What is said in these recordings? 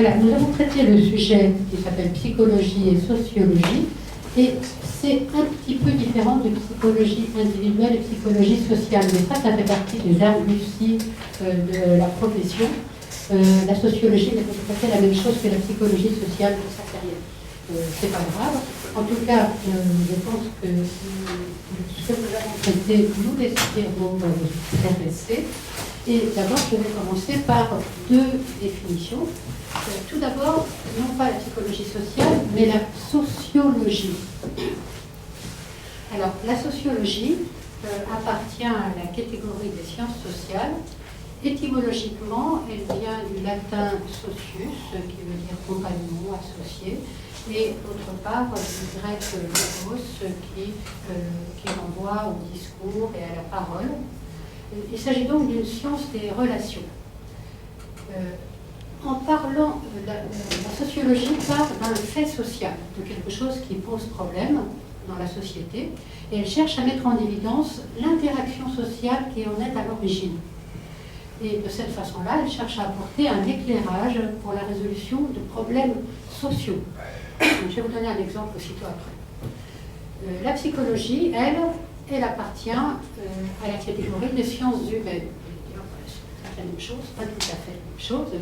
Voilà, nous avons traité le sujet qui s'appelle psychologie et sociologie, et c'est un petit peu différent de psychologie individuelle et psychologie sociale, mais ça fait partie des arguties de la profession. La sociologie n'est pas tout à fait la même chose que la psychologie sociale de sa carrière. C'est pas grave. En tout cas, je pense que ce que nous avons traité nous espérons vous intéresser. Et d'abord, je vais commencer par deux définitions. Tout d'abord, non pas la psychologie sociale, mais la sociologie. Alors, la sociologie appartient à la catégorie des sciences sociales. Étymologiquement, elle vient du latin socius, qui veut dire compagnon, associé, et d'autre part du grec logos, qui renvoie au discours et à la parole. Il s'agit donc d'une science des relations. En parlant, la sociologie part d'un fait social, de quelque chose qui pose problème dans la société, et elle cherche à mettre en évidence l'interaction sociale qui en est à l'origine. Et de cette façon-là, elle cherche à apporter un éclairage pour la résolution de problèmes sociaux. Donc, je vais vous donner un exemple aussitôt après. La psychologie, elle appartient à la catégorie des sciences humaines. C'est la même chose, pas tout à fait la même chose.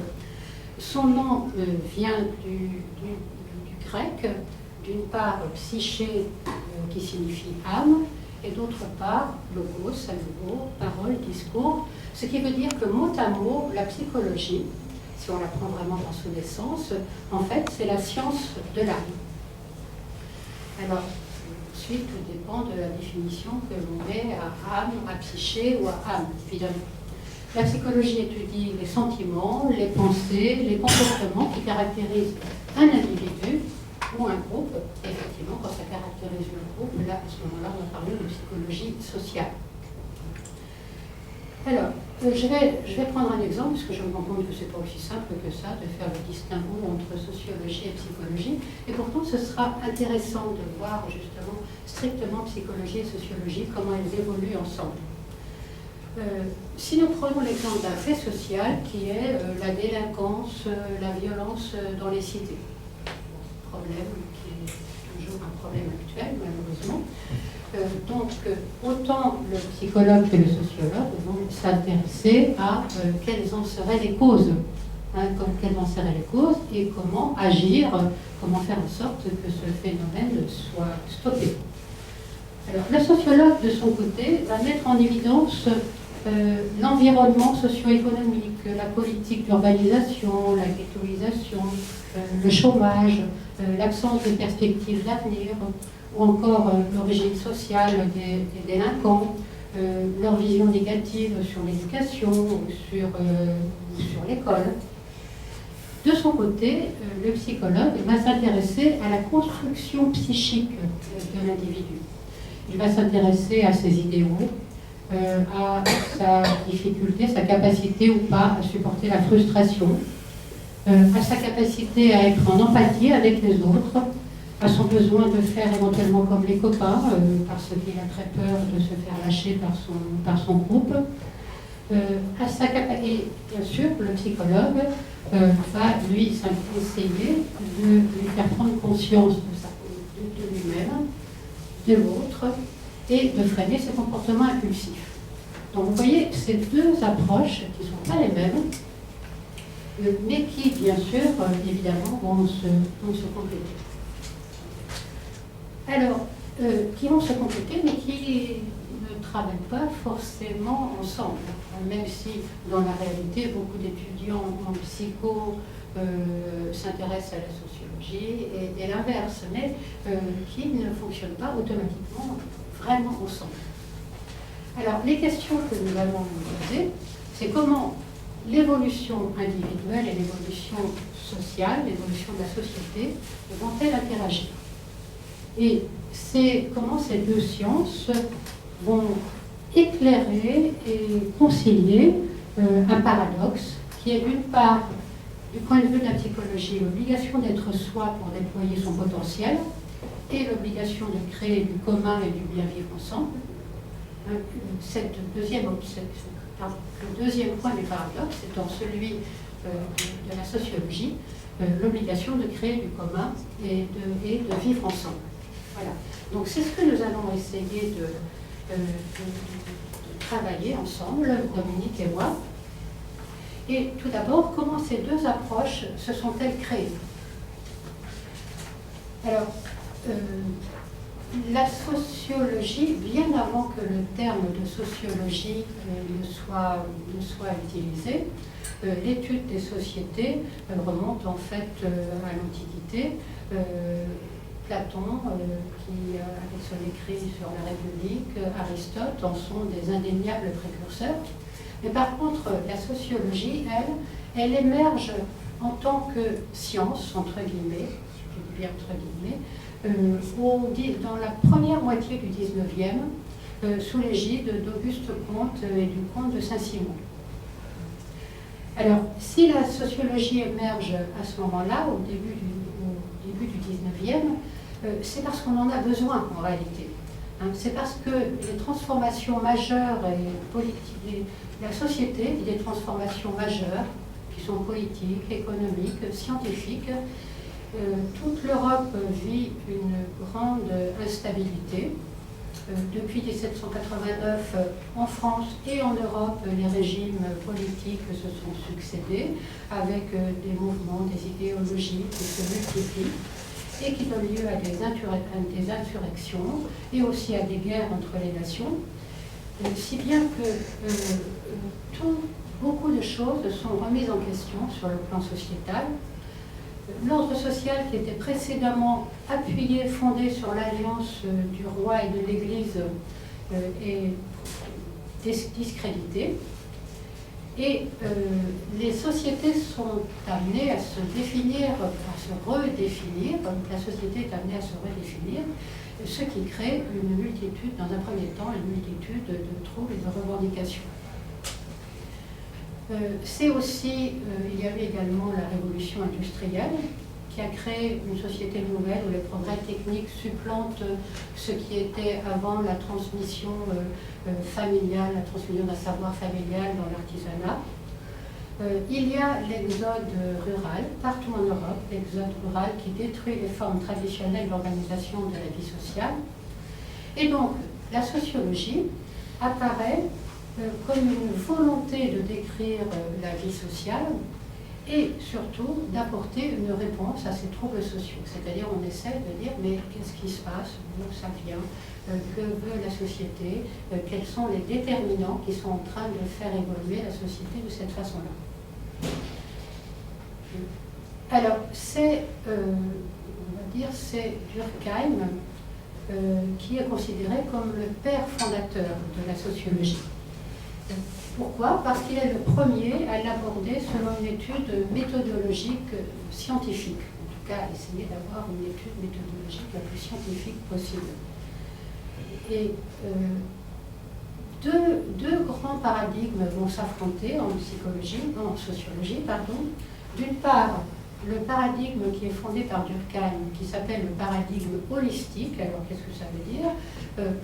Son nom vient du grec, d'une part psyché qui signifie âme, et d'autre part logos, à nouveau, parole, discours, ce qui veut dire que mot à mot, la psychologie, si on la prend vraiment dans son essence, en fait, c'est la science de l'âme. Alors, ensuite, tout dépend de la définition que l'on met à âme, à psyché ou à âme, évidemment. La psychologie étudie les sentiments, les pensées, les comportements qui caractérisent un individu ou un groupe. Et effectivement, quand ça caractérise le groupe, là, à ce moment-là, on va parler de psychologie sociale. Alors, je vais prendre un exemple, parce que je me rends compte que ce n'est pas aussi simple que ça de faire le distinguo entre sociologie et psychologie. Et pourtant, ce sera intéressant de voir justement strictement psychologie et sociologie, comment elles évoluent ensemble. Si nous prenons l'exemple d'un fait social qui est la délinquance, la violence dans les cités, problème qui est toujours un problème actuel malheureusement, donc autant le psychologue que le sociologue vont s'intéresser à quelles en seraient les causes, quelles en seraient les causes et comment agir, comment faire en sorte que ce phénomène soit stoppé. Alors le sociologue de son côté va mettre en évidence l'environnement socio-économique, la politique d'urbanisation, la ghettoisation, le chômage, l'absence de perspectives d'avenir, ou encore l'origine sociale des délinquants, leur vision négative sur l'éducation ou sur l'école. De son côté, le psychologue va s'intéresser à la construction psychique de l'individu. Il va s'intéresser à ses idéaux, à sa difficulté, sa capacité ou pas à supporter la frustration, à sa capacité à être en empathie avec les autres, à son besoin de faire éventuellement comme les copains, parce qu'il a très peur de se faire lâcher par son groupe, et bien sûr, le psychologue va lui essayer de lui faire prendre conscience de lui-même, de l'autre, et de freiner ses comportements impulsifs. Donc vous voyez, ces deux approches qui ne sont pas les mêmes, mais qui, bien sûr, évidemment, vont se compléter. Alors, qui vont se compléter, mais qui ne travaillent pas forcément ensemble, même si, dans la réalité, beaucoup d'étudiants en psycho s'intéressent à la sociologie et l'inverse, mais qui ne fonctionnent pas automatiquement vraiment ensemble. Alors, les questions que nous allons nous poser, c'est comment l'évolution individuelle et l'évolution sociale, l'évolution de la société, vont-elles interagir? Et c'est comment ces deux sciences vont éclairer et concilier un paradoxe qui est d'une part, du point de vue de la psychologie, l'obligation d'être soi pour déployer son potentiel et l'obligation de créer du commun et du bien vivre ensemble. Le deuxième point du paradoxe étant celui de la sociologie, l'obligation de créer du commun et de vivre ensemble. Voilà. Donc c'est ce que nous allons essayer de travailler ensemble, Dominique et moi. Et tout d'abord, comment ces deux approches se sont-elles créées? Alors, la sociologie, bien avant que le terme de sociologie ne soit utilisé, l'étude des sociétés remonte en fait à l'Antiquité. Platon, qui avec son écrit sur la République, Aristote en sont des indéniables précurseurs. Mais par contre, la sociologie, elle émerge en tant que science, entre guillemets, je dis bien entre guillemets, dans la première moitié du 19e, sous l'égide d'Auguste Comte et du comte de Saint-Simon. Alors, si la sociologie émerge à ce moment-là, au début du 19e, c'est parce qu'on en a besoin en réalité. C'est parce que les transformations majeures et politiques, la société vit des transformations majeures qui sont politiques, économiques, scientifiques. Toute l'Europe vit une grande instabilité. Depuis 1789, en France et en Europe, les régimes politiques se sont succédés avec des mouvements, des idéologies qui se multiplient et qui donnent lieu à des insurrections et aussi à des guerres entre les nations, si bien que beaucoup de choses sont remises en question sur le plan sociétal. L'ordre social qui était précédemment appuyé, fondé sur l'alliance du roi et de l'Église est discrédité. Et les sociétés sont amenées à se définir, à se redéfinir, la société est amenée à se redéfinir, ce qui crée une multitude, dans un premier temps, une multitude de troubles et de revendications. C'est aussi, il y avait également la révolution industrielle qui a créé une société nouvelle où les progrès techniques supplantent ce qui était avant la transmission familiale, la transmission d'un savoir familial dans l'artisanat. Il y a l'exode rural, partout en Europe, l'exode rural qui détruit les formes traditionnelles d'organisation de la vie sociale. Et donc, la sociologie apparaît comme une volonté de décrire la vie sociale et surtout d'apporter une réponse à ces troubles sociaux. C'est-à-dire on essaie de dire mais qu'est-ce qui se passe, d'où ça vient, que veut la société, quels sont les déterminants qui sont en train de faire évoluer la société de cette façon-là. Alors c'est, on va dire, c'est Durkheim qui est considéré comme le père fondateur de la sociologie. Pourquoi? Parce qu'il est le premier à l'aborder selon une étude méthodologique scientifique. En tout cas, essayer d'avoir une étude méthodologique la plus scientifique possible. Et deux grands paradigmes vont s'affronter en sociologie. D'une part, le paradigme qui est fondé par Durkheim, qui s'appelle le paradigme holistique. Alors, qu'est-ce que ça veut dire?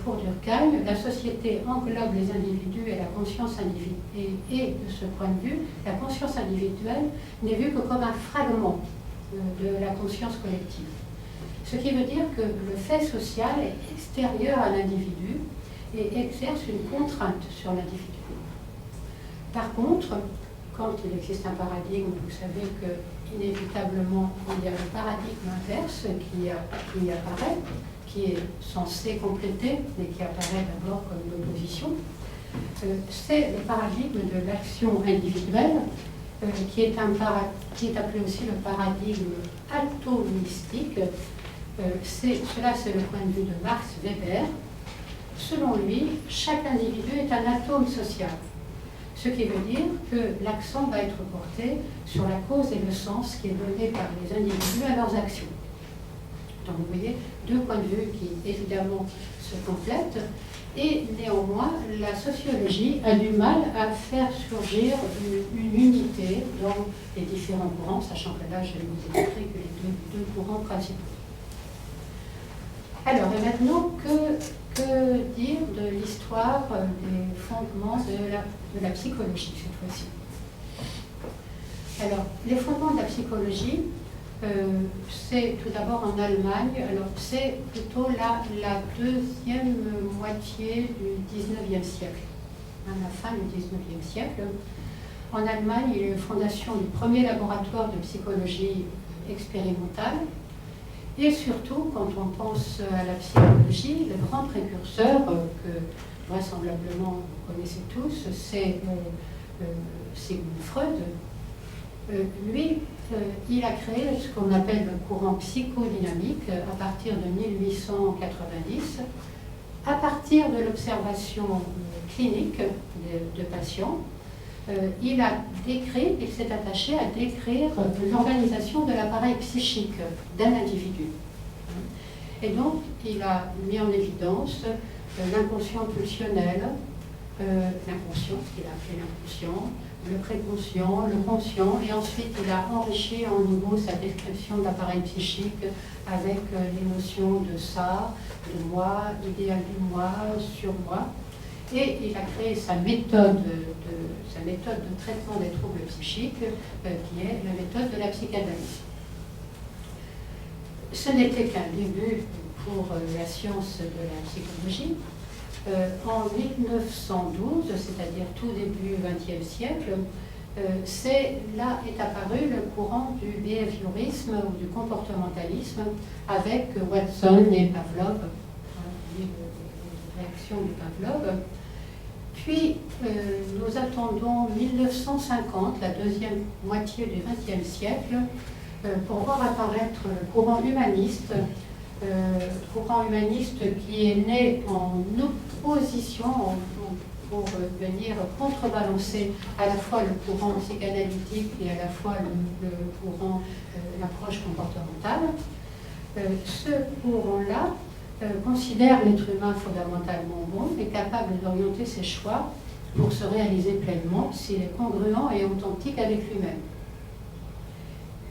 Pour Durkheim, la société englobe les individus et la conscience individuelle. Et de ce point de vue, la conscience individuelle n'est vue que comme un fragment de la conscience collective. Ce qui veut dire que le fait social est extérieur à l'individu et exerce une contrainte sur l'individu. Par contre, quand il existe un paradigme, vous savez que inévitablement, il y a le paradigme inverse qui apparaît, qui est censé compléter, mais qui apparaît d'abord comme une opposition. C'est le paradigme de l'action individuelle, qui est appelé aussi le paradigme atomistique. Cela, c'est le point de vue de Max Weber. Selon lui, chaque individu est un atome social. Ce qui veut dire que l'accent va être porté sur la cause et le sens qui est donné par les individus à leurs actions. Donc vous voyez, deux points de vue qui évidemment se complètent, et néanmoins la sociologie a du mal à faire surgir une unité dans les différents courants, sachant que là je vais vous montrer que les deux courants principaux. Alors, et maintenant, que dire de l'histoire des fondements de la psychologie, cette fois-ci? Alors, les fondements de la psychologie, c'est tout d'abord en Allemagne, alors c'est plutôt la deuxième moitié du 19e siècle, à la fin du 19e siècle. En Allemagne, il y a eu la fondation du premier laboratoire de psychologie expérimentale. Et surtout, quand on pense à la psychologie, le grand précurseur que vraisemblablement vous connaissez tous, c'est Sigmund Freud. Lui, il a créé ce qu'on appelle le courant psychodynamique à partir de 1890, à partir de l'observation clinique de patients. Il s'est attaché à décrire l'organisation de l'appareil psychique d'un individu. Et donc, il a mis en évidence l'inconscient pulsionnel, l'inconscient, ce qu'il a appelé l'inconscient, le préconscient, le conscient, et ensuite il a enrichi en nouveau sa description de l'appareil psychique avec les notions de ça, de moi, idéal du moi, surmoi. Et il a créé sa méthode de traitement des troubles psychiques, qui est la méthode de la psychanalyse. Ce n'était qu'un début pour la science de la psychologie. En 1912, c'est-à-dire tout début XXe siècle, là est apparu le courant du behaviorisme ou du comportementalisme avec Watson et Pavlov, les réactions de Pavlov. Puis, nous attendons 1950, la deuxième moitié du XXe siècle, pour voir apparaître le courant humaniste qui est né en opposition, pour venir contrebalancer à la fois le courant psychanalytique et à la fois le courant, l'approche comportementale. Ce courant-là considère l'être humain fondamentalement bon et capable d'orienter ses choix pour se réaliser pleinement s'il est congruent et authentique avec lui-même.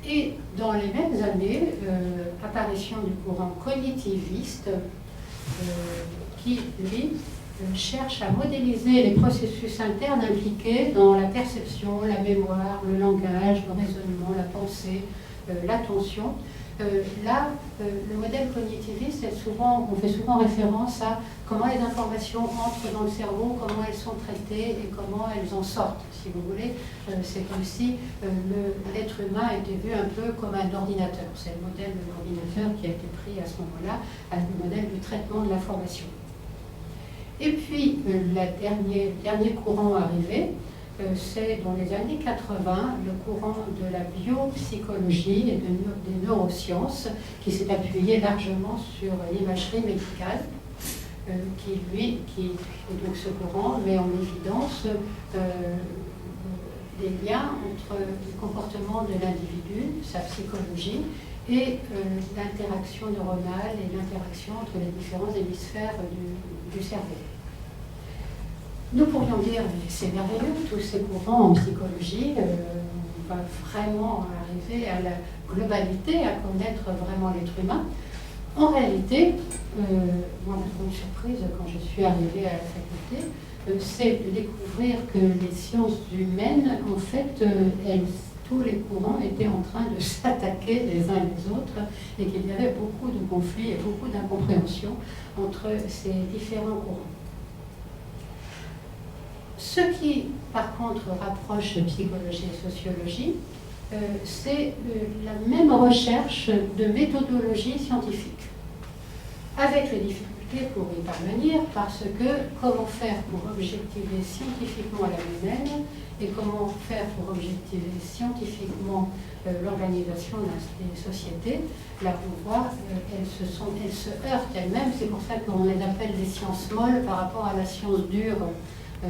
Et dans les mêmes années, apparition du courant cognitiviste qui, lui, cherche à modéliser les processus internes impliqués dans la perception, la mémoire, le langage, le raisonnement, la pensée, l'attention. Le modèle cognitiviste, on fait souvent référence à comment les informations entrent dans le cerveau, comment elles sont traitées et comment elles en sortent, si vous voulez. C'est comme si l'être humain était vu un peu comme un ordinateur. C'est le modèle de l'ordinateur qui a été pris à ce moment-là, le modèle du traitement de l'information. Et puis, le dernier courant arrivé, c'est dans les années 80 le courant de la biopsychologie et des neurosciences qui s'est appuyé largement sur l'imagerie médicale, et donc ce courant met en évidence des liens entre le comportement de l'individu, sa psychologie, et l'interaction neuronale et l'interaction entre les différents hémisphères du cerveau. Nous pourrions dire, mais c'est merveilleux, tous ces courants en psychologie, on va vraiment arriver à la globalité, à connaître vraiment l'être humain. En réalité, moi, ma grande surprise quand je suis arrivée à la faculté, c'est de découvrir que les sciences humaines, en fait, tous les courants étaient en train de s'attaquer les uns les autres et qu'il y avait beaucoup de conflits et beaucoup d'incompréhension entre ces différents courants. Ce qui, par contre, rapproche psychologie et sociologie, c'est la même recherche de méthodologie scientifique, avec les difficultés pour y parvenir, parce que comment faire pour objectiver scientifiquement la humaine et comment faire pour objectiver scientifiquement l'organisation des sociétés, là on voit, elles se heurtent elles-mêmes, c'est pour ça qu'on les appelle des sciences molles par rapport à la science dure. De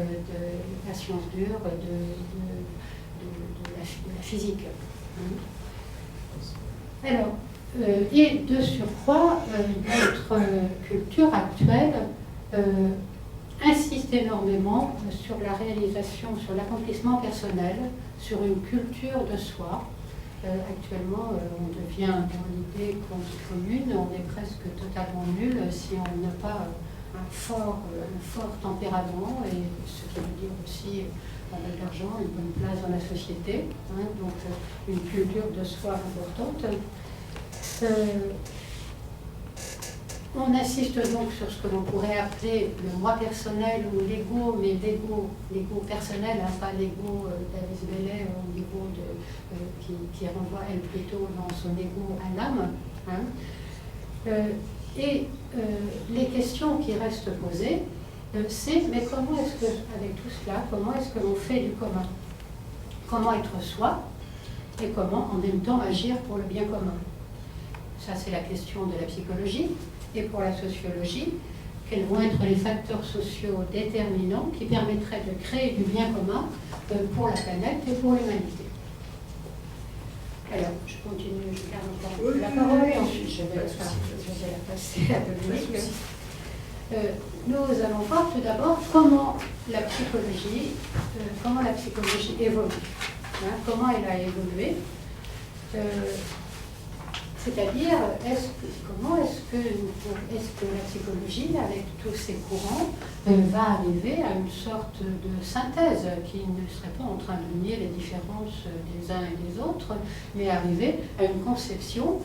la physique. Alors, et de surcroît, notre culture actuelle insiste énormément sur la réalisation, sur l'accomplissement personnel, sur une culture de soi. Actuellement, on devient dans l'idée commune, on est presque totalement nul si on n'a pas un fort tempérament, et ce qui veut dire aussi pas mal d'argent, une bonne place dans la société, hein, donc une culture de soi importante. On insiste donc sur ce que l'on pourrait appeler le moi personnel ou l'ego, mais l'ego personnel, hein, pas l'ego d'Alice Bailey, au niveau qui renvoie elle plutôt dans son ego à l'âme. Hein. Les questions qui restent posées, c'est mais comment est-ce que, avec tout cela, comment est-ce que l'on fait du commun? Comment être soi et comment en même temps agir pour le bien commun? Ça, c'est la question de la psychologie. Et pour la sociologie, quels vont être les facteurs sociaux déterminants qui permettraient de créer du bien commun pour la planète et pour l'humanité. Alors, je continue, je garde encore la parole et ensuite je vais la passer à Dominique. Nous allons voir tout d'abord comment la psychologie évolue, hein, comment elle a évolué. C'est-à-dire, comment est-ce que la psychologie, avec tous ces courants, va arriver à une sorte de synthèse qui ne serait pas en train de nier les différences des uns et des autres, mais arriver à une conception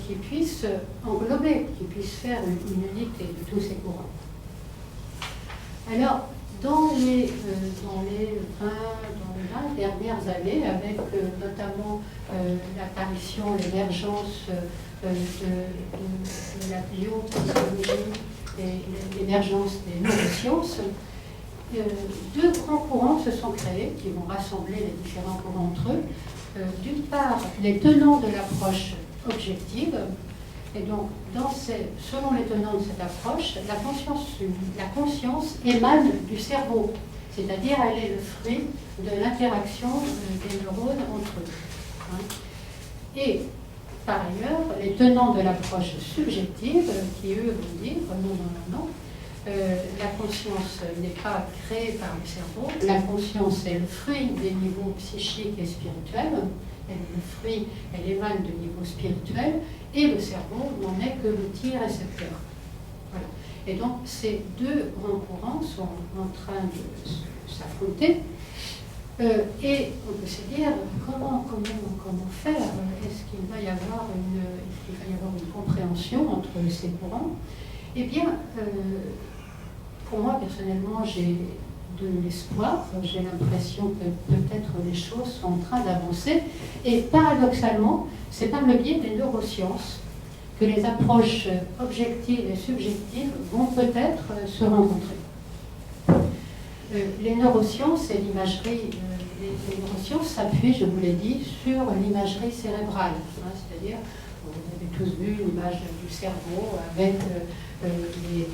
qui puisse englober, qui puisse faire une unité de tous ces courants. Alors, dans les 20 dernières années, avec notamment l'apparition, l'émergence de la biopsychologie et l'émergence des neurosciences, deux grands courants se sont créés qui vont rassembler les différents courants entre eux. D'une part, les tenants de l'approche objective. Et donc, selon les tenants de cette approche, la conscience émane du cerveau, c'est-à-dire elle est le fruit de l'interaction des neurones entre eux. Hein. Et par ailleurs, les tenants de l'approche subjective, qui eux vont dire non, la conscience n'est pas créée par le cerveau, la conscience est le fruit des niveaux psychiques et spirituels. Elle est le fruit, elle émane de niveau spirituel, et le cerveau n'en est que l'outil récepteur. Voilà. Et donc, ces deux grands courants sont en train de s'affronter, et on peut se dire comment faire? Est-ce qu'il va y avoir une compréhension entre ces courants? Eh bien, pour moi, personnellement, j'ai de l'espoir. J'ai l'impression que peut-être les choses sont en train d'avancer. Et paradoxalement, c'est par le biais des neurosciences que les approches objectives et subjectives vont peut-être se rencontrer. Les neurosciences et l'imagerie, les neurosciences s'appuient, je vous l'ai dit, sur l'imagerie cérébrale. Hein, c'est-à-dire, vous avez tous vu l'image du cerveau avec les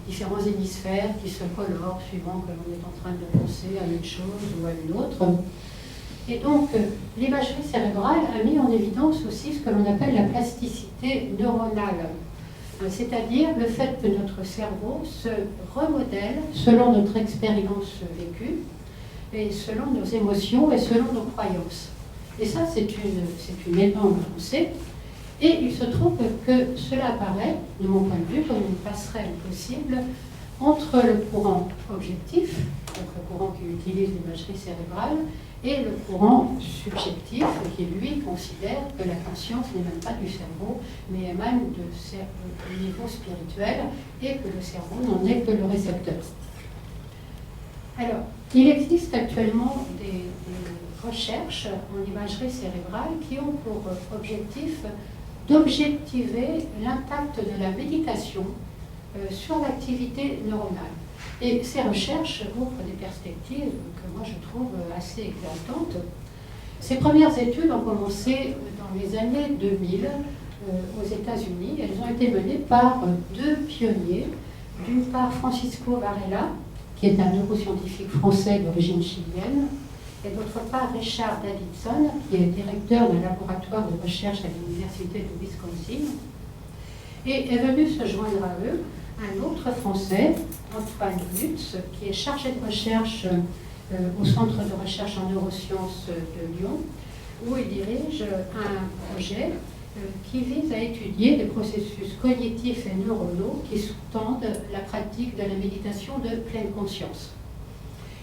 différents hémisphères qui se colorent suivant que l'on est en train de penser à une chose ou à une autre. Et donc, l'imagerie cérébrale a mis en évidence aussi ce que l'on appelle la plasticité neuronale, c'est-à-dire le fait que notre cerveau se remodèle selon notre expérience vécue, et selon nos émotions et selon nos croyances. Et ça, c'est une énorme avancée. Et il se trouve que cela apparaît, de mon point de vue, comme une passerelle possible entre le courant objectif, donc le courant qui utilise l'imagerie cérébrale, et le courant subjectif, qui lui considère que la conscience n'émane pas du cerveau, mais émane du niveau spirituel, et que le cerveau n'en est que le récepteur. Alors, il existe actuellement des recherches en imagerie cérébrale qui ont pour objectif d'objectiver l'impact de la méditation sur l'activité neuronale. Et ces recherches ouvrent des perspectives que moi je trouve assez éclatantes. Ces premières études ont commencé dans les années 2000 aux États-Unis. Elles ont été menées par deux pionniers. D'une part, Francisco Varela, qui est un neuroscientifique français d'origine chilienne, et d'autre part Richard Davidson, qui est directeur d'un laboratoire de recherche à l'université de Wisconsin. Et est venu se joindre à eux un autre Français, Antoine Lutz, qui est chargé de recherche au Centre de recherche en neurosciences de Lyon, où il dirige un projet qui vise à étudier les processus cognitifs et neuronaux qui sous-tendent la pratique de la méditation de pleine conscience.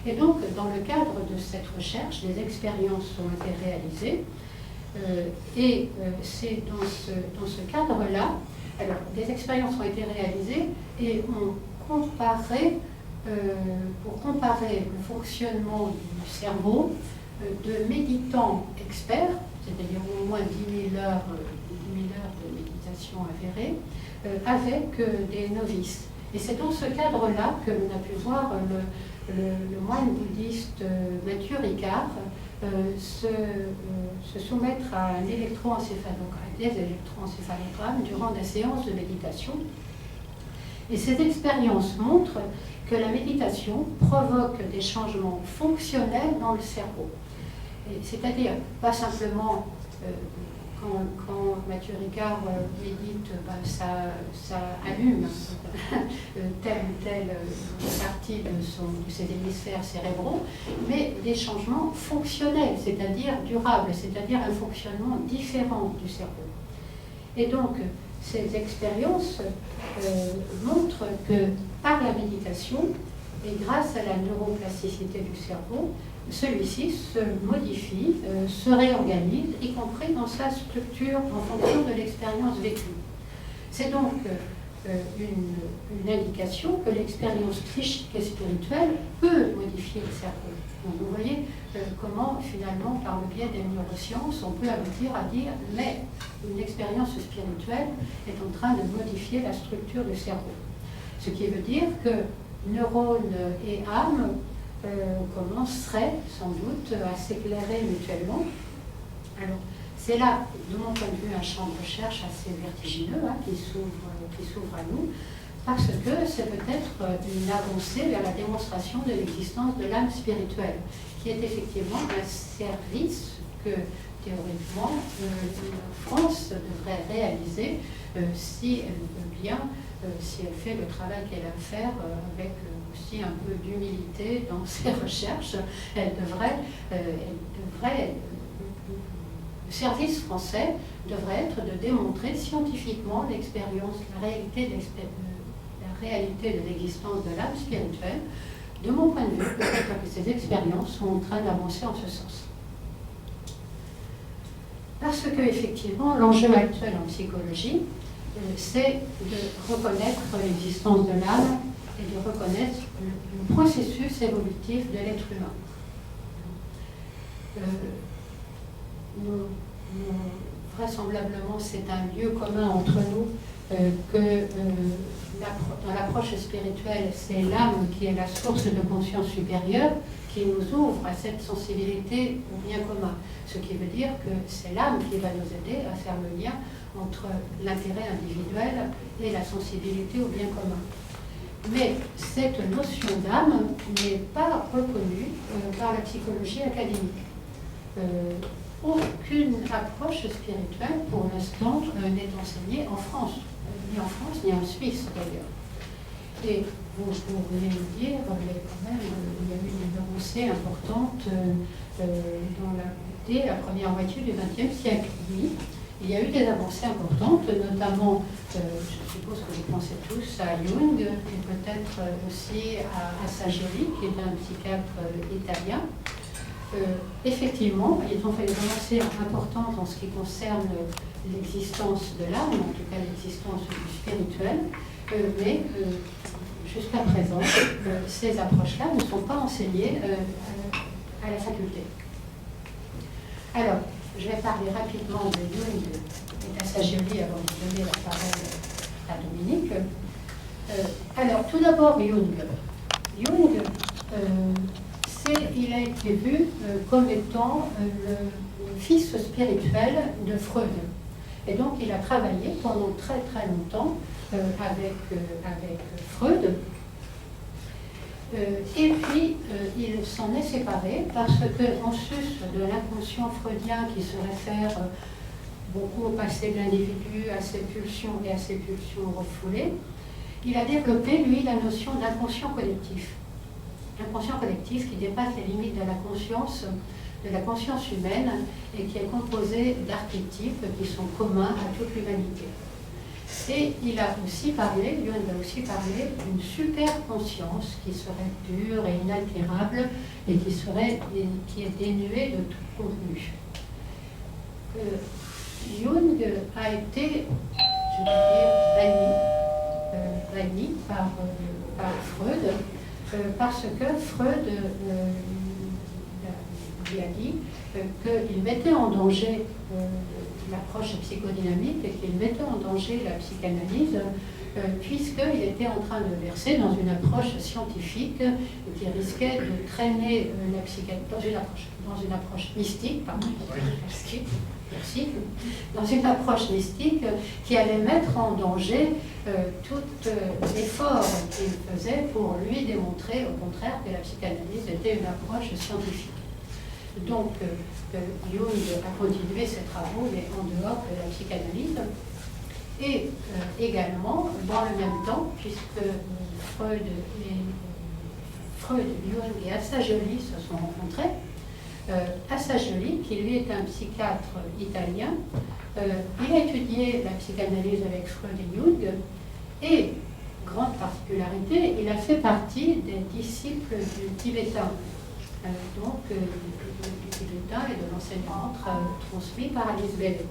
Et donc, dans le cadre de cette recherche, des expériences ont été réalisées. C'est dans ce cadre-là, alors, des expériences ont été réalisées et on comparait, pour comparer le fonctionnement du cerveau de méditants experts, c'est-à-dire au moins 10 000 heures de méditation avérée, avec des novices. Et c'est dans ce cadre-là que l'on a pu voir le moine bouddhiste Mathieu Ricard se soumettre à des électroencéphalogrammes durant des séances de méditation. Et ces expériences montrent que la méditation provoque des changements fonctionnels dans le cerveau. C'est-à-dire, pas simplement quand Mathieu Ricard médite, ça allume telle ou telle partie de ses hémisphères cérébraux, mais des changements fonctionnels, c'est-à-dire durables, c'est-à-dire un fonctionnement différent du cerveau. Et donc, ces expériences montrent que par la méditation et grâce à la neuroplasticité du cerveau, celui-ci se modifie, se réorganise, y compris dans sa structure en fonction de l'expérience vécue. C'est donc une indication que l'expérience psychique et spirituelle peut modifier le cerveau. Donc vous voyez comment finalement, par le biais des neurosciences, on peut aboutir à dire mais une expérience spirituelle est en train de modifier la structure du cerveau. Ce qui veut dire que neurones et âme commenceraient sans doute à s'éclairer mutuellement. Alors, c'est là, de mon point de vue, un champ de recherche assez vertigineux qui s'ouvre à nous, parce que c'est peut-être une avancée vers la démonstration de l'existence de l'âme spirituelle, qui est effectivement un service que, théoriquement, la France devrait réaliser si elle veut bien, si elle fait le travail qu'elle a à faire avec aussi un peu d'humilité dans ses recherches. Le service français devrait être de démontrer scientifiquement l'expérience, la réalité de l'existence de l'âme spirituelle. De mon point de vue, peut-être que ces expériences sont en train d'avancer en ce sens. Parce que, effectivement, l'enjeu actuel en psychologie, c'est de reconnaître l'existence de l'âme et de reconnaître le processus évolutif de l'être humain. Vraisemblablement, c'est un lieu commun entre nous que dans l'approche spirituelle, c'est l'âme qui est la source de conscience supérieure qui nous ouvre à cette sensibilité au bien commun. Ce qui veut dire que c'est l'âme qui va nous aider à faire le lien entre l'intérêt individuel et la sensibilité au bien commun. Mais cette notion d'âme n'est pas reconnue par la psychologie académique. Aucune approche spirituelle, pour l'instant, n'est enseignée en France, ni en France, ni en Suisse d'ailleurs. Et vous pourriez me dire, mais quand même, il y a eu une avancée importante dès la première moitié du XXe siècle. Oui, il y a eu des avancées importantes, notamment, je suppose que vous pensez tous à Jung, et peut-être aussi à Saggeri, qui est un psychiatre italien. Effectivement, ils ont fait des avancées importantes en ce qui concerne l'existence de l'âme, en tout cas l'existence du spirituel, mais jusqu'à présent, ces approches-là ne sont pas enseignées à la faculté. Alors, je vais parler rapidement de Jung et de Saggeri avant de donner la parole à Dominique. Alors, tout d'abord, Jung. Jung, il a été vu comme étant le fils spirituel de Freud. Et donc, il a travaillé pendant très très longtemps avec Freud. Et puis, il s'en est séparé parce qu'en sus de l'inconscient freudien qui se réfère beaucoup au passé de l'individu, à ses pulsions et à ses pulsions refoulées, il a développé, lui, la notion d'inconscient collectif. Inconscient collectif qui dépasse les limites de la conscience humaine et qui est composé d'archétypes qui sont communs à toute l'humanité. Et il a aussi parlé, Jung a aussi parlé d'une super conscience qui serait pure et inaltérable et qui est dénuée de tout contenu. Jung a été, je vais dire, banni par Freud, parce que Freud lui a dit qu'il mettait en danger l'approche psychodynamique et qu'il mettait en danger la psychanalyse puisqu'il était en train de verser dans une approche scientifique qui risquait de traîner la psychanalyse dans une approche mystique, pardon, merci, dans une approche mystique qui allait mettre en danger tout l'effort qu'il faisait pour lui démontrer au contraire que la psychanalyse était une approche scientifique. Donc, Jung a continué ses travaux, mais en dehors de la psychanalyse. Et également, dans le même temps, puisque Freud, Jung et Assagioli se sont rencontrés, Assagioli, qui lui est un psychiatre italien, il a étudié la psychanalyse avec Freud et Jung, et, grande particularité, il a fait partie des disciples du tibétain. Donc du tibétain et de l'enseignement transmis par Alice Bailey.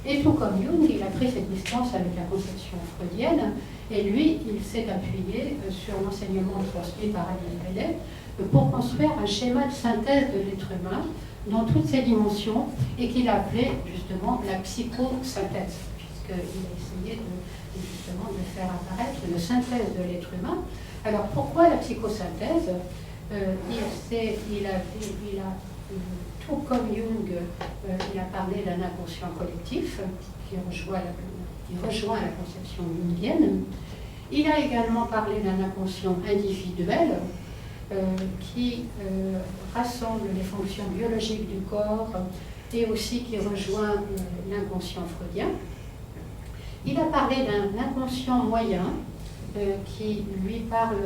Et tout comme Jung, il a pris cette distance avec la conception freudienne, et lui, il s'est appuyé sur l'enseignement transmis par Alice Bailey pour construire un schéma de synthèse de l'être humain dans toutes ses dimensions, et qu'il appelait justement la psychosynthèse, puisqu'il a essayé justement de faire apparaître une synthèse de l'être humain. Alors pourquoi la psychosynthèse ? Il a tout comme Jung, il a parlé d'un inconscient collectif qui rejoint la conception jungienne. Il a également parlé d'un inconscient individuel qui rassemble les fonctions biologiques du corps et aussi qui rejoint l'inconscient freudien. Il a parlé d'un inconscient moyen qui lui parle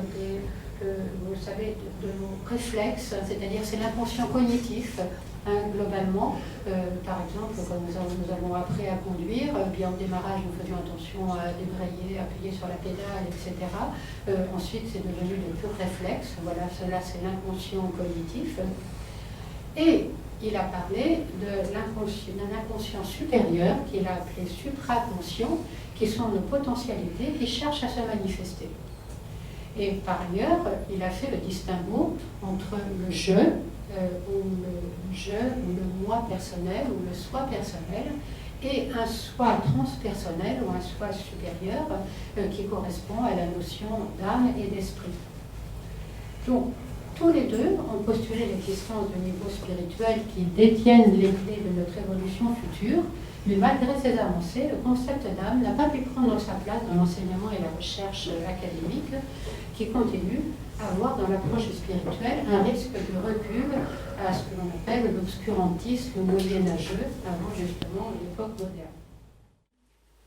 vous savez, de nos réflexes, c'est-à-dire c'est l'inconscient cognitif, globalement. Par exemple, quand nous avons appris à conduire, bien au démarrage, nous faisions attention à débrayer, appuyer sur la pédale, etc. Ensuite, c'est devenu de purs réflexes. Voilà, cela, c'est l'inconscient cognitif. Et il a parlé d'un inconscient supérieur, qu'il a appelé supraconscient, qui sont nos potentialités qui cherchent à se manifester. Et par ailleurs, il a fait le distinguo entre le je, ou le moi personnel, ou le soi personnel, et un soi transpersonnel, ou un soi supérieur, qui correspond à la notion d'âme et d'esprit. Donc, tous les deux ont postulé l'existence de niveaux spirituels qui détiennent les clés de notre évolution future, mais malgré ces avancées, le concept d'âme n'a pas pu prendre sa place dans l'enseignement et la recherche académique, qui continue à avoir dans l'approche spirituelle un risque de recul à ce que l'on appelle l'obscurantisme moyenâgeux avant justement l'époque moderne.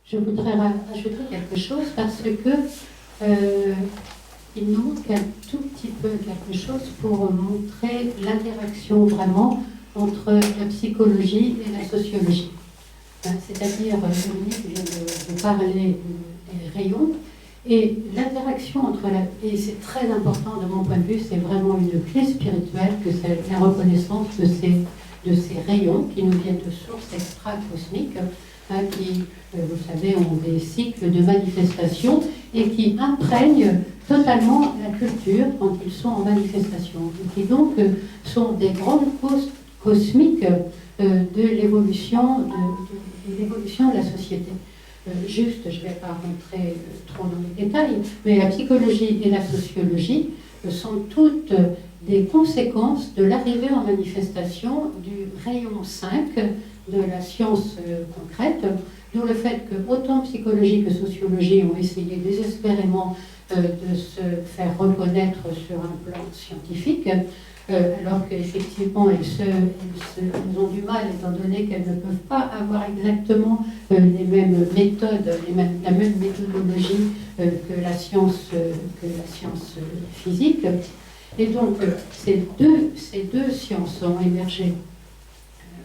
Je voudrais rajouter quelque chose parce que il nous manque un tout petit peu quelque chose pour montrer l'interaction vraiment entre la psychologie et la sociologie. C'est-à-dire, Dominique vient de parler des rayons, et l'interaction entre et c'est très important de mon point de vue, c'est vraiment une clé spirituelle, que c'est la reconnaissance de ces rayons qui nous viennent de sources extra-cosmiques, qui, vous savez, ont des cycles de manifestation et qui imprègnent totalement la culture quand ils sont en manifestation, et qui donc sont des grandes causes cosmiques de l'évolution de la société. Juste, je ne vais pas rentrer trop dans les détails, mais la psychologie et la sociologie sont toutes des conséquences de l'arrivée en manifestation du rayon 5 de la science concrète, d'où le fait que autant psychologie que sociologie ont essayé désespérément de se faire reconnaître sur un plan scientifique, alors qu'effectivement elles ont du mal, étant donné qu'elles ne peuvent pas avoir exactement les mêmes méthodes, la même méthodologie que la science physique. Et donc ces deux sciences ont émergé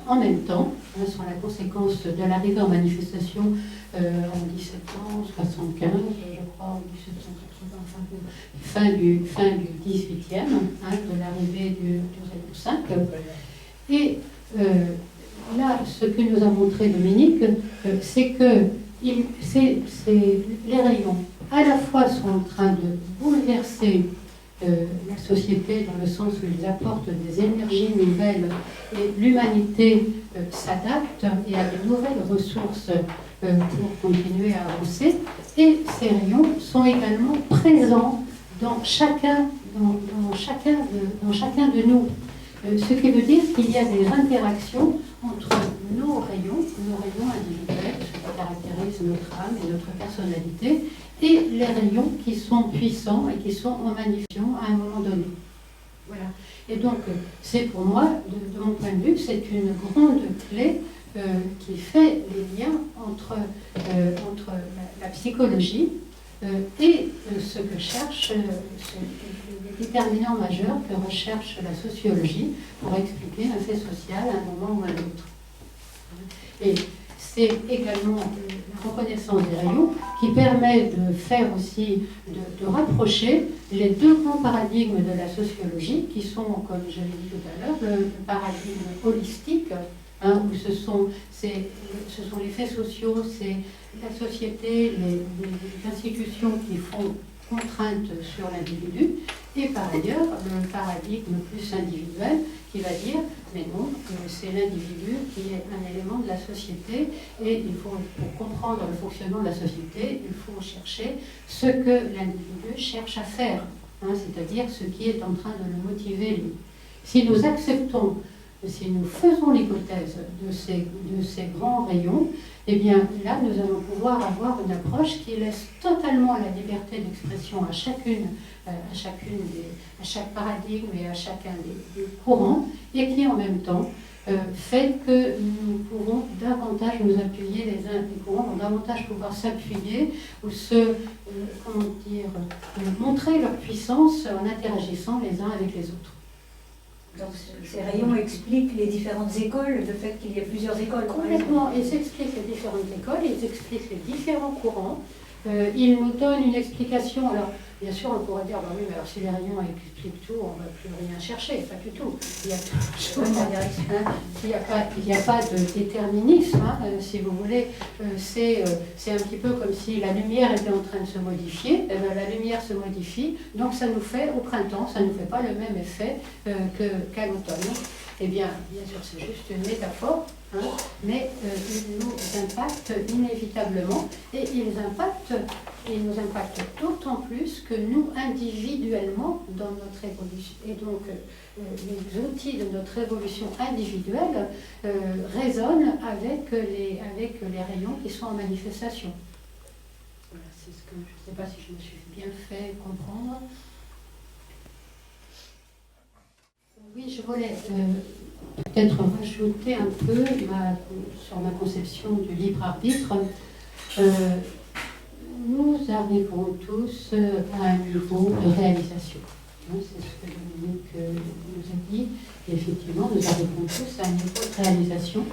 en même temps, sont la conséquence de l'arrivée en manifestation en 1775, je crois, en 1780, fin du 18e, de l'arrivée du rayon 5. Et là, ce que nous a montré Dominique, c'est que les rayons, à la fois, sont en train de bouleverser la société dans le sens où ils apportent des énergies nouvelles et l'humanité s'adapte et a de nouvelles ressources pour continuer à avancer. Et ces rayons sont également présents dans chacun de nous. Ce qui veut dire qu'il y a des interactions entre nos rayons individuels, ce qui caractérise notre âme et notre personnalité, et les rayons qui sont puissants et qui sont en manifestation à un moment donné. Voilà. Et donc, c'est pour moi, de mon point de vue, c'est une grande clé qui fait les liens entre la psychologie et ce que cherche, les déterminants majeurs que recherche la sociologie pour expliquer un fait social à un moment ou à un autre. Et c'est également la reconnaissance des rayons qui permet de faire aussi, de rapprocher les deux grands paradigmes de la sociologie qui sont, comme je l'ai dit tout à l'heure, le paradigme holistique, où ce sont les faits sociaux, c'est la société, les institutions qui font contrainte sur l'individu, et par ailleurs le paradigme plus individuel qui va dire mais non, c'est l'individu qui est un élément de la société et il faut, pour comprendre le fonctionnement de la société, il faut chercher ce que l'individu cherche à faire, c'est-à-dire ce qui est en train de le motiver lui. Si nous acceptons, si nous faisons l'hypothèse de ces grands rayons, eh bien là nous allons pouvoir avoir une approche qui laisse totalement la liberté d'expression à chaque paradigme et à chacun des courants, et qui en même temps fait que nous pourrons davantage nous appuyer les uns, les courants vont davantage pouvoir s'appuyer ou montrer leur puissance en interagissant les uns avec les autres. Donc ces rayons expliquent les différentes écoles, le fait qu'il y ait plusieurs écoles. Complètement, ils expliquent les différentes écoles, ils expliquent les différents courants, ils nous donnent une explication. Alors, bien sûr, on pourrait dire, oui, mais alors si les rayons expliquent tout, on ne va plus rien chercher, pas du tout. Il n'y a pas de déterminisme, si vous voulez. C'est un petit peu comme si la lumière était en train de se modifier. La lumière se modifie, donc ça nous fait, au printemps, ça ne nous fait pas le même effet qu'à l'automne. Eh bien sûr, c'est juste une métaphore, mais ils nous impactent inévitablement, et ils nous impactent d'autant plus que nous, individuellement, dans notre évolution. Et donc, les outils de notre évolution individuelle résonnent avec les rayons qui sont en manifestation. Voilà, c'est ce que je ne sais pas si je me suis bien fait comprendre. Oui, je voulais peut-être rajouter un peu sur ma conception du libre arbitre. Nous arrivons tous à un niveau de réalisation. C'est ce que Dominique nous a dit. Et effectivement, nous arrivons tous à un niveau de réalisation.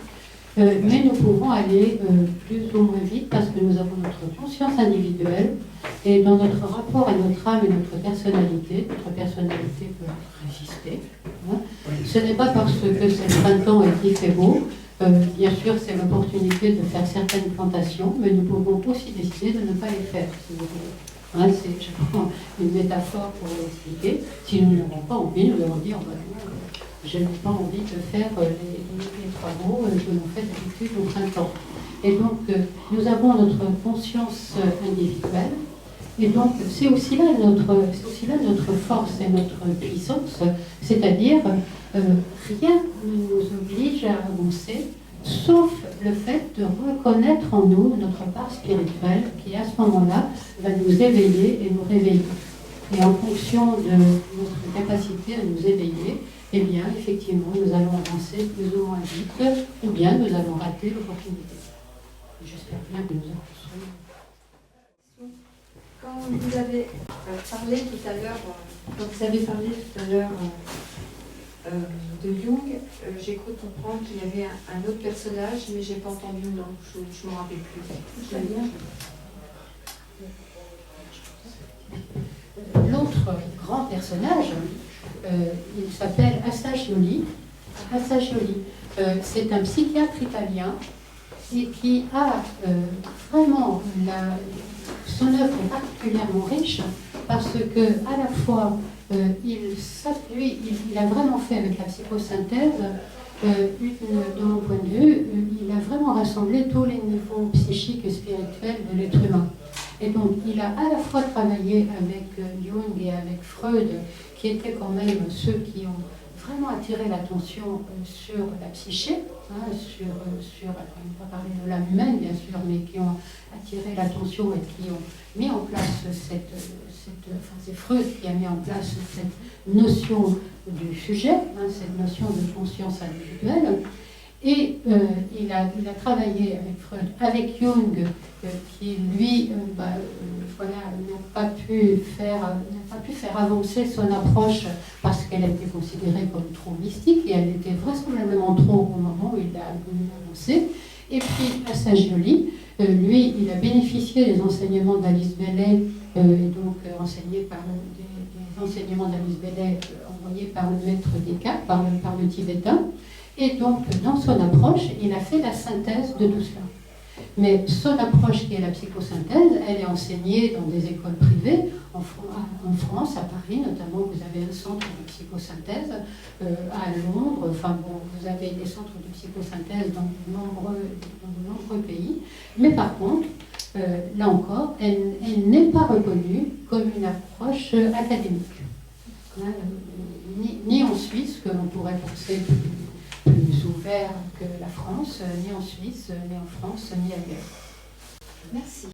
Mais nous pouvons aller plus ou moins vite parce que nous avons notre conscience individuelle et dans notre rapport à notre âme et notre personnalité peut résister. Ce n'est pas parce que c'est le printemps et qu'il fait beau. Bien sûr, c'est l'opportunité de faire certaines plantations, mais nous pouvons aussi décider de ne pas les faire, si vous voulez. Je prends une métaphore pour l'expliquer. Si nous n'avons pas envie, nous allons dire je n'ai pas envie de faire les travaux que l'on fait d'habitude au printemps. Et donc, nous avons notre conscience individuelle, et donc c'est aussi là notre force et notre puissance, c'est-à-dire rien ne nous oblige à avancer, sauf le fait de reconnaître en nous notre part spirituelle qui, à ce moment-là, va nous éveiller et nous réveiller. Et en fonction de notre capacité à nous éveiller, eh bien, effectivement, nous allons avancer plus ou moins vite, ou bien nous allons rater l'opportunité. J'espère bien que nous avancerons. Quand vous avez parlé tout à l'heure de Jung, j'ai cru comprendre qu'il y avait un autre personnage, mais j'ai pas entendu le nom, je ne me rappelle plus. L'autre grand personnage, il s'appelle Assagioli. Assagioli, c'est un psychiatre italien et qui a vraiment son œuvre est particulièrement riche parce que à la fois il a vraiment fait avec la psychosynthèse, de mon point de vue, il a vraiment rassemblé tous les niveaux psychiques et spirituels de l'être humain. Et donc, il a à la fois travaillé avec Jung et avec Freud, qui étaient quand même ceux qui ont vraiment attiré l'attention sur la psyché, hein, on ne va pas parler de l'âme humaine, bien sûr, mais qui ont attiré l'attention et qui ont mis en place c'est Freud qui a mis en place cette notion du sujet, hein, cette notion de conscience individuelle. Et il a travaillé avec Freud, avec Jung, qui lui, n'a pas pu faire avancer son approche parce qu'elle a été considérée comme trop mystique et elle était vraisemblablement trop au moment où il a avancé. Et puis Assagioli, lui, il a bénéficié des enseignements d'Alice Bailey, et donc enseigné par des enseignements d'Alice Bailey envoyés par le maître Descartes, par le tibétain. Et donc, dans son approche, il a fait la synthèse de tout cela. Mais son approche, qui est la psychosynthèse, elle est enseignée dans des écoles privées. En France, à Paris notamment, vous avez un centre de psychosynthèse. À Londres, vous avez des centres de psychosynthèse dans de nombreux pays. Mais par contre, là encore, elle n'est pas reconnue comme une approche académique. Ni en Suisse, que l'on pourrait penser plus ouvert que la France, ni en Suisse, ni en France, ni ailleurs. Merci.